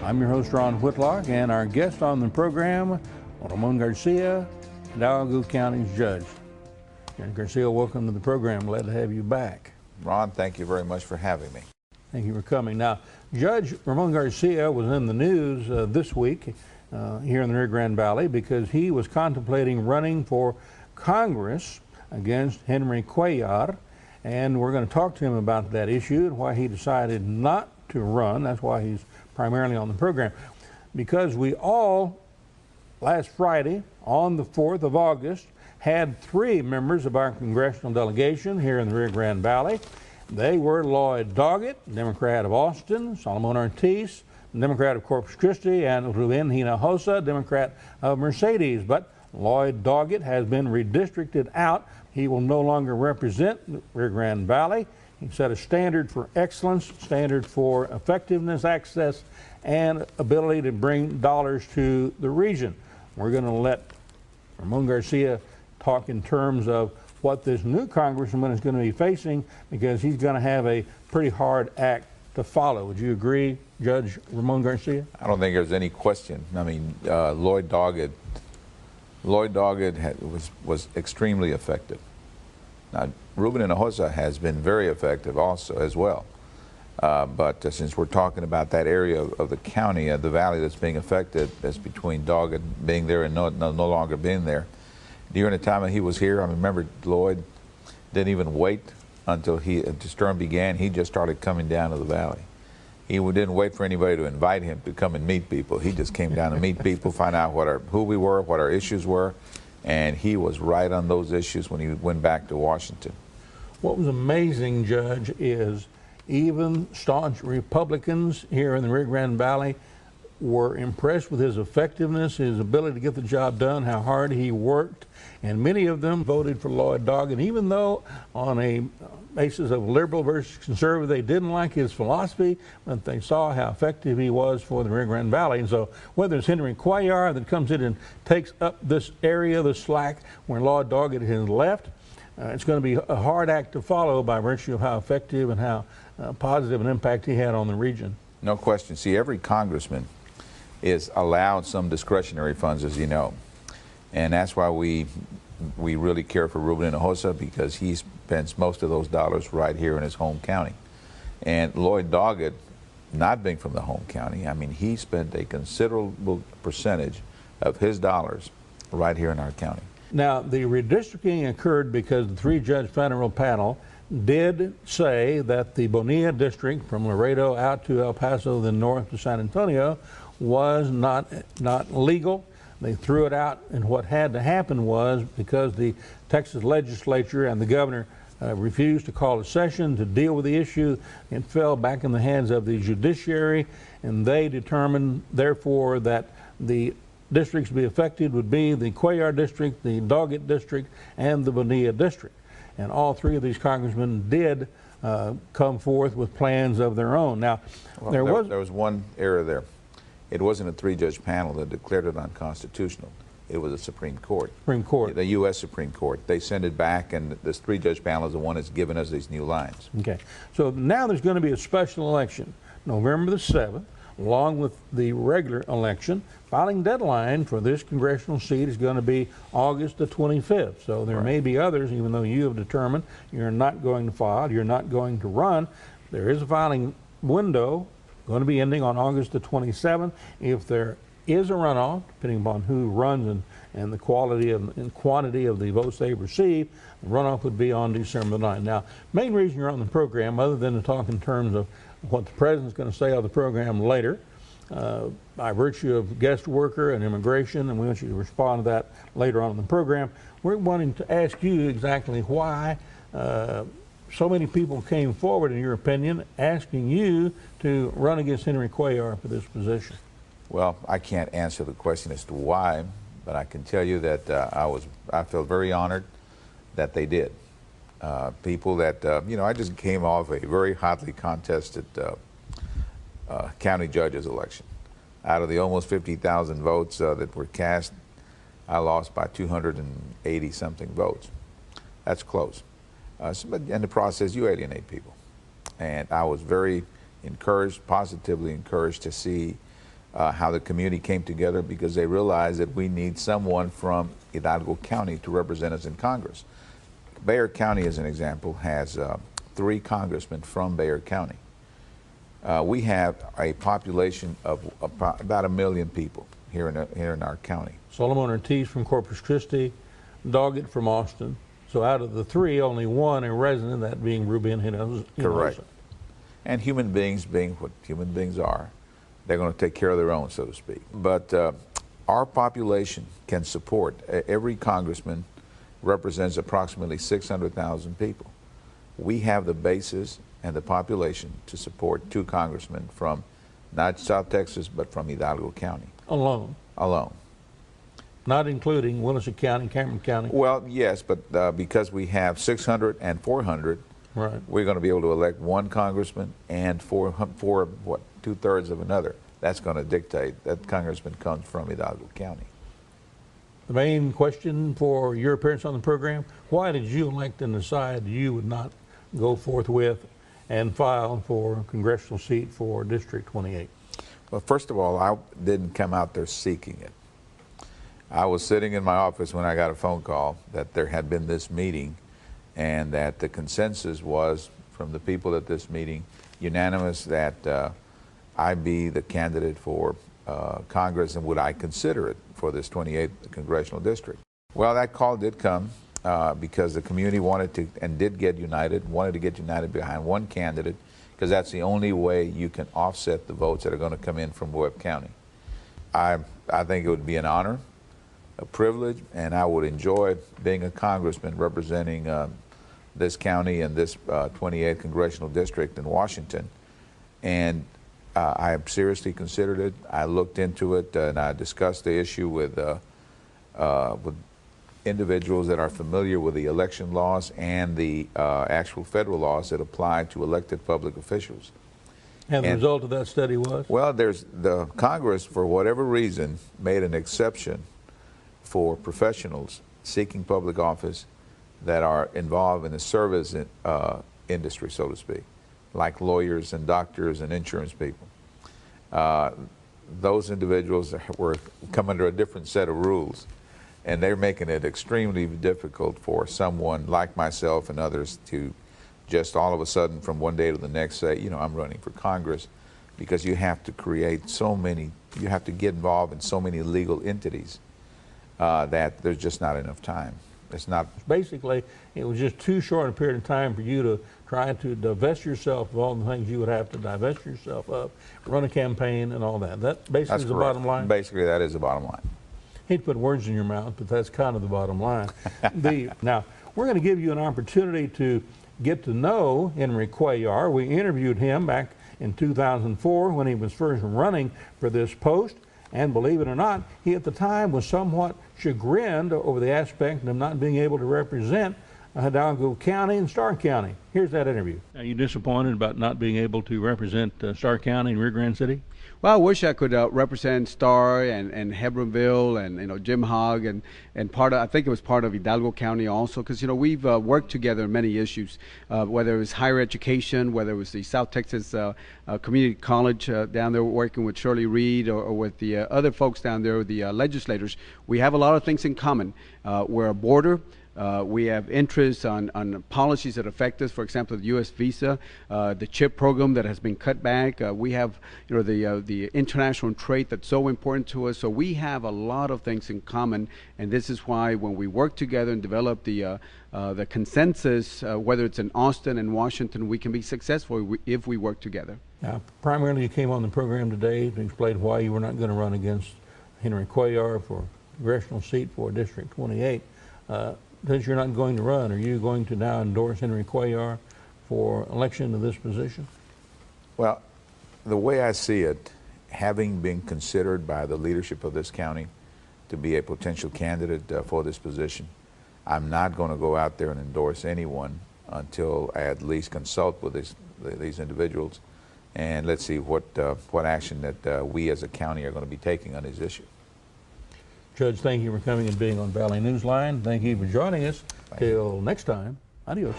I'm your host, Ron Whitlock, and our guest on the program, Ramon Garcia, Hidalgo County's judge. And Garcia, welcome to the program. Glad to have you back. Ron, thank you very much for having me. Thank you for coming. Now, Judge Ramon Garcia was in the news this week here in the Rio Grande Valley because he was contemplating running for Congress against Henry Cuellar, and we're going to talk to him about that issue and why he decided not to run. That's why he's primarily on the program. Because we all, last Friday, on the 4th of August, had 3 members of our congressional delegation here in the Rio Grande Valley. They were Lloyd Dogget, Democrat of Austin, Solomon Ortiz, Democrat of Corpus Christi, and Ruben Hinojosa, Democrat of Mercedes. But Lloyd Dogget has been redistricted out. He will no longer represent the Rio Grande Valley. He set a standard for excellence, standard for effectiveness, access, and ability to bring dollars to the region. We're going to let Ramon Garcia talk in terms of what this new congressman is going to be facing, because he's going to have a pretty hard act to follow. Would you agree, Judge Ramon Garcia? I don't think there's any question. I mean, Lloyd Doggett was extremely effective. Now, Ruben Hinojosa has been very effective also as well. But since we're talking about that area of the county, the valley that's being affected, that's between Doggett being there and no longer being there. During the time that he was here, I remember Lloyd didn't even wait until his term began. He just started coming down to the valley. He didn't wait for anybody to invite him to come and meet people. He just came down to meet people, find out who we were, what our issues were, and he was right on those issues when he went back to Washington. What was amazing, Judge, is even staunch Republicans here in the Rio Grande Valley were impressed with his effectiveness, his ability to get the job done, how hard he worked, and many of them voted for Lloyd Doggett. Even though on a basis of liberal versus conservative, they didn't like his philosophy, but they saw how effective he was for the Rio Grande Valley. And so whether it's Henry Cuellar that comes in and takes up this area, the slack where Lloyd Doggett has left, it's going to be a hard act to follow by virtue of how effective and how positive an impact he had on the region. No question. See, every congressman is allowed some discretionary funds, as you know. And that's why we really care for Ruben Hinojosa, because he spends most of those dollars right here in his home county. And Lloyd Doggett, not being from the home county, I mean, he spent a considerable percentage of his dollars right here in our county. Now, the redistricting occurred because the 3-judge federal panel did say that the Bonilla District from Laredo out to El Paso, then north to San Antonio, was not legal. They threw it out, and what had to happen was, because the Texas legislature and the governor refused to call a session to deal with the issue, it fell back in the hands of the judiciary, and they determined, therefore, that the districts to be affected would be the Cuellar District, the Doggett District, and the Bonilla District. And all 3 of these congressmen did come forth with plans of their own. Now, well, there was one error there. It wasn't a 3-judge panel that declared it unconstitutional. It was the Supreme Court. Supreme Court. The U.S. Supreme Court. They sent it back, and this 3-judge panel is the one that's given us these new lines. Okay. So now there's going to be a special election, November the 7th, along with the regular election. Filing deadline for this congressional seat is going to be August the 25th. So there may be others, even though you have determined you're not going to file, you're not going to run. There is a filing window going to be ending on August the 27th. If there is a runoff, depending upon who runs and the quality and quantity of the votes they receive, the runoff would be on December 9th. Now, main reason you're on the program, other than to talk in terms of what the president's going to say on the program later, by virtue of guest worker and immigration, and we want you to respond to that later on in the program, we're wanting to ask you exactly why so many people came forward, in your opinion, asking you to run against Henry Cuellar for this position. Well, I can't answer the question as to why, but I can tell you that I feel very honored that they did. People that, I just came off a very hotly contested county judges election. Out of the almost 50,000 votes that were cast, I lost by 280-something votes. That's close. But in the process, you alienate people. And I was very encouraged, positively encouraged, to see how the community came together because they realized that we need someone from Hidalgo County to represent us in Congress. Bexar County, as an example, has 3 congressmen from Bexar County. We have a population of about 1 million people here in our county. Solomon Ortiz from Corpus Christi, Doggett from Austin. So out of the 3, only 1 a resident, that being Ruben Hinojosa. Correct. And human beings being what human beings are, they're going to take care of their own, so to speak. But our population can support, every congressman represents approximately 600,000 people. We have the basis and the population to support 2 congressmen from not South Texas, but from Hidalgo County. Alone? Alone. Not including Willacy County, Cameron County? Well, yes, but because we have 600 and 400, right, we're going to be able to elect 1 congressman and four what, 2/3 of another. That's going to dictate that congressman comes from Hidalgo County. The main question for your appearance on the program, why did you elect and decide you would not go forthwith and file for a congressional seat for District 28? Well, first of all, I didn't come out there seeking it. I was sitting in my office when I got a phone call that there had been this meeting and that the consensus was from the people at this meeting unanimous that I be the candidate for Congress, and would I consider it for this 28th Congressional District. Well, that call did come because the community wanted to and did get united, wanted to get united behind 1 candidate, because that's the only way you can offset the votes that are going to come in from Webb County. I think it would be an honor, a privilege, and I would enjoy being a congressman representing this county and this 28th Congressional District in Washington. And I have seriously considered it. I looked into it and I discussed the issue with individuals that are familiar with the election laws and the actual federal laws that apply to elected public officials. And the result of that study was? Well, the Congress, for whatever reason, made an exception for professionals seeking public office that are involved in the service industry, so to speak, like lawyers and doctors and insurance people. Those individuals were come under a different set of rules, and they're making it extremely difficult for someone like myself and others to just all of a sudden from one day to the next say, you know, I'm running for Congress, because you have to create so many, you have to get involved in so many legal entities that there's just not enough time. It's not. Basically, it was just too short a period of time for you to try to divest yourself of all the things you would have to divest yourself of, run a campaign and all that. That basically is the bottom line? Basically, that is the bottom line. Hate to put words in your mouth, but that's kind of the bottom line. Now, we're going to give you an opportunity to get to know Henry Cuellar. We interviewed him back in 2004 when he was first running for this post. And believe it or not, he at the time was somewhat chagrined over the aspect of not being able to represent Hidalgo County and Starr County. Here's that interview. Are you disappointed about not being able to represent Starr County and Rio Grande City? Well, I wish I could represent Starr and Hebronville and Jim Hogg and part of, I think it was part of Hidalgo County also, because we've worked together on many issues, whether it was higher education, whether it was the South Texas Community College down there working with Shirley Reed or with the other folks down there, the legislators. We have a lot of things in common. We're a border. We have interests on policies that affect us. For example, the U.S. visa, the CHIP program that has been cut back. We have, the international trade that's so important to us. So we have a lot of things in common, and this is why when we work together and develop the consensus, whether it's in Austin and Washington, we can be successful if we work together. Now, primarily, you came on the program today to explain why you were not going to run against Henry Cuellar for congressional seat for District 28. Since you're not going to run, are you going to now endorse Henry Cuellar for election to this position? Well, the way I see it, having been considered by the leadership of this county to be a potential candidate for this position, I'm not going to go out there and endorse anyone until I at least consult with these individuals, and let's see what action that we as a county are going to be taking on this issue. Judge, thank you for coming and being on Valley Newsline. Thank you for joining us. Till next time, adios.